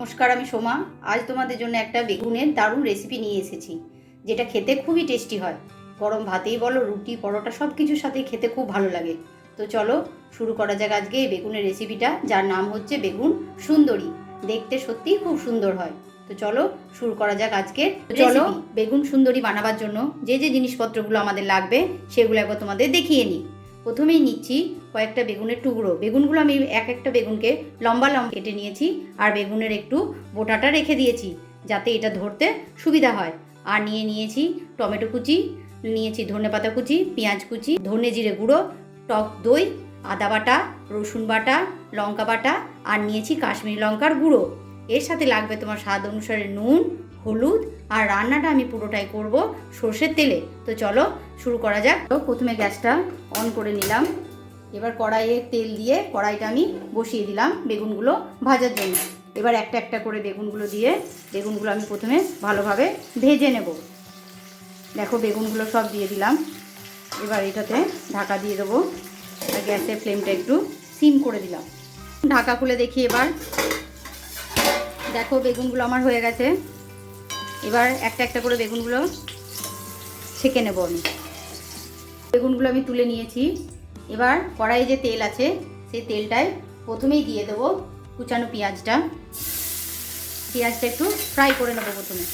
নমস্কার, আমি সোমা। আজ তোমাদের জন্য একটা বেগুনের দারুণ রেসিপি নিয়ে এসেছি, যেটা খেতে খুবই টেস্টি হয়। গরম ভাতেই বলো, রুটি, পরোটা সব কিছুর সাথে খেতে খুব ভালো লাগে। তো চলো শুরু করা যাক আজকে এই বেগুনের রেসিপিটা, যার নাম হচ্ছে বেগুন সুন্দরী। দেখতে সত্যিই খুব সুন্দর হয়। তো চলো শুরু করা যাক আজকে। চলো বেগুন সুন্দরী বানাবার জন্য যে যে জিনিসপত্রগুলো আমাদের লাগবে সেগুলো একবার তোমাদের দেখিয়ে নিই। প্রথমেই নিচ্ছি কয়েকটা বেগুনের টুকরো। বেগুনগুলো আমি একটা বেগুনকে লম্বা লম্বা কেটে নিয়েছি, আর বেগুনের একটু বোটাটা রেখে দিয়েছি যাতে এটা ধরতে সুবিধা হয়। আর নিয়েছি টমেটো কুচি, নিয়েছি ধনেপাতা কুচি, পেঁয়াজ কুচি, ধনে জিরে গুঁড়ো, টক দই, আদা বাটা, রসুন বাটা, লঙ্কা বাটা, আর নিয়েছি কাশ্মীরি লঙ্কার গুঁড়ো। এর সাথে লাগবে তোমার স্বাদ অনুসারে নুন, হলুদ। আর রান্নাটা আমি পুরোটাই করব সর্ষের তেলে। তো চলো শুরু করা যাক। তো প্রথমে গ্যাসটা অন করে নিলাম। এবার কড়াইয়ে তেল দিয়ে কড়াইটা আমি বসিয়ে দিলাম বেগুনগুলো ভাজার জন্য। এবার একটা একটা করে বেগুনগুলো দিয়ে বেগুনগুলো আমি প্রথমে ভালোভাবে ভেজে নেব। দেখো বেগুনগুলো সব দিয়ে দিলাম। এবার এটাতে ঢাকা দিয়ে দেবো, আর গ্যাসের ফ্লেমটা একটু সিম করে দিলাম। ঢাকা খুলে দেখি। এবার দেখো বেগুনগুলো আমার হয়ে গেছে। এবার একটা একটা করে বেগুনগুলো ছেঁকে নেব আমি। বেগুনগুলো আমি তুলে নিয়েছি। এবার কড়াইয়ে যে তেল আছে সেই তেলটায় প্রথমেই দিয়ে দেবো কুচানো পেঁয়াজটা একটু ফ্রাই করে নেবো প্রথমে।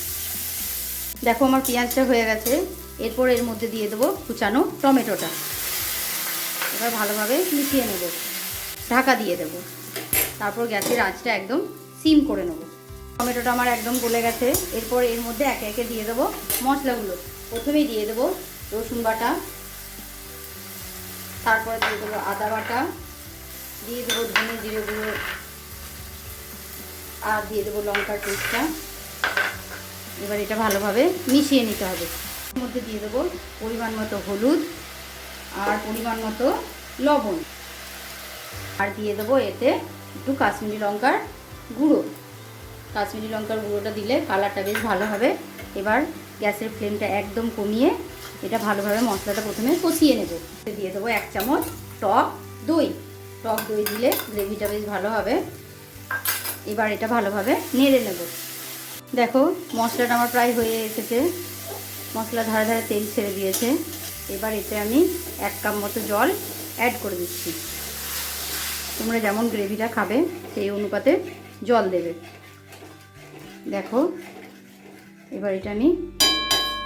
দেখো আমার পেঁয়াজটা হয়ে গেছে। এরপর এর মধ্যে দিয়ে দেবো কুচানো টমেটোটা। এবার ভালোভাবে মিশিয়ে নেব, ঢাকা দিয়ে দেবো। তারপর গ্যাসের আঁচটা একদম সিম করে নেব। টমেটোটা আমার একদম গলে গেছে। এরপর এর মধ্যে একে একে দিয়ে দেবো মশলাগুলো। প্রথমেই দিয়ে দেবো রসুন বাটা, তারপরে দিয়ে দেবো আদা বাটা, দিয়ে দেবো ধনে জিরে গুঁড়ো, আর দিয়ে দেবো লঙ্কার পেস্টটা। এবার এটা ভালোভাবে মিশিয়ে নিতে হবে। এর মধ্যে দিয়ে দেবো পরিমাণ মতো হলুদ আর পরিমাণ মতো লবণ, আর দিয়ে দেবো এতে একটু কাশ্মীরি লঙ্কার গুঁড়ো। কাশ্মীরি লঙ্কার গুঁড়োটা দিলে কালারটা বেশ ভালো হবে। এবার গ্যাসের ফ্লেমটা একদম কমিয়ে এটা ভালোভাবে মশলাটা প্রথমে কষিয়ে নেব। দিয়ে দেবো 1 চামচ টক দই। টক দই দিলে গ্রেভিটা বেশ ভালো হবে। এবার এটা ভালোভাবে নেড়ে নেব। দেখো মশলাটা আমার প্রায় হয়ে এসেছে। মশলা ধারে ধারে তেল ছেড়ে দিয়েছে। এবার এতে আমি 1 কাপ মতো জল অ্যাড করে দিচ্ছি। তোমরা যেমন গ্রেভিটা খাবে সেই অনুপাতে জল দেবে। দেখো এবার এটা আমি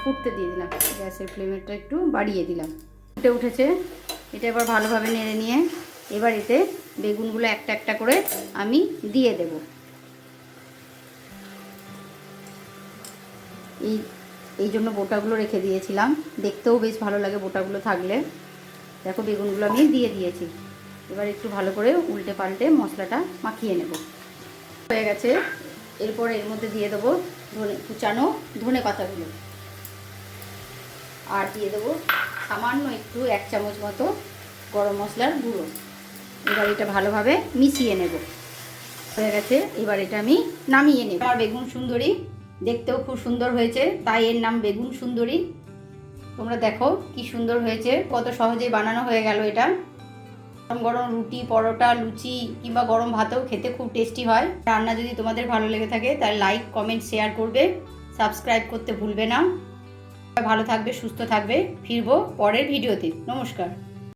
ফুটতে দিয়ে দিলাম। গ্যাসের ফ্লেমটা একটু বাড়িয়ে দিলাম। ফুটে উঠেছে। এটা এবার ভালোভাবে নেড়ে নিয়ে এবার এতে বেগুনগুলো একটা একটা করে আমি দিয়ে দেব। এই জন্য বোটাগুলো রেখে দিয়েছিলাম, দেখতেও বেশ ভালো লাগে বোটাগুলো থাকলে। দেখো বেগুনগুলো আমি দিয়ে দিয়েছি। এবার একটু ভালো করে উল্টে পাল্টে মশলাটা মাখিয়ে নেব। হয়ে গেছে। এরপর এর মধ্যে দিয়ে দেবো কুচানো ধনে পাতাগুলো, আর দিয়ে দেবো সামান্য একটু 1 চামচ মতো গরম মশলার গুঁড়ো। এবার এটা ভালোভাবে মিশিয়ে নেব। হয়ে গেছে। এবার এটা আমি নামিয়ে নেব। আমার বেগুন সুন্দরী দেখতেও খুব সুন্দর হয়েছে, তাই এর নাম বেগুন সুন্দরী। তোমরা দেখো কি সুন্দর হয়েছে, কত সহজেই বানানো হয়ে গেল এটা। গরম গরম রুটি, পরোটা, লুচি কিংবা গরম ভাতেও খেতে খুব টেস্টি হয়। রান্না যদি তোমাদের ভালো লেগে থাকে তাহলে লাইক, কমেন্ট, শেয়ার করবে। সাবস্ক্রাইব করতে ভুলবে না। ভালো থাকবে, সুস্থ থাকবে। ফিরবো পরের ভিডিওতে। নমস্কার।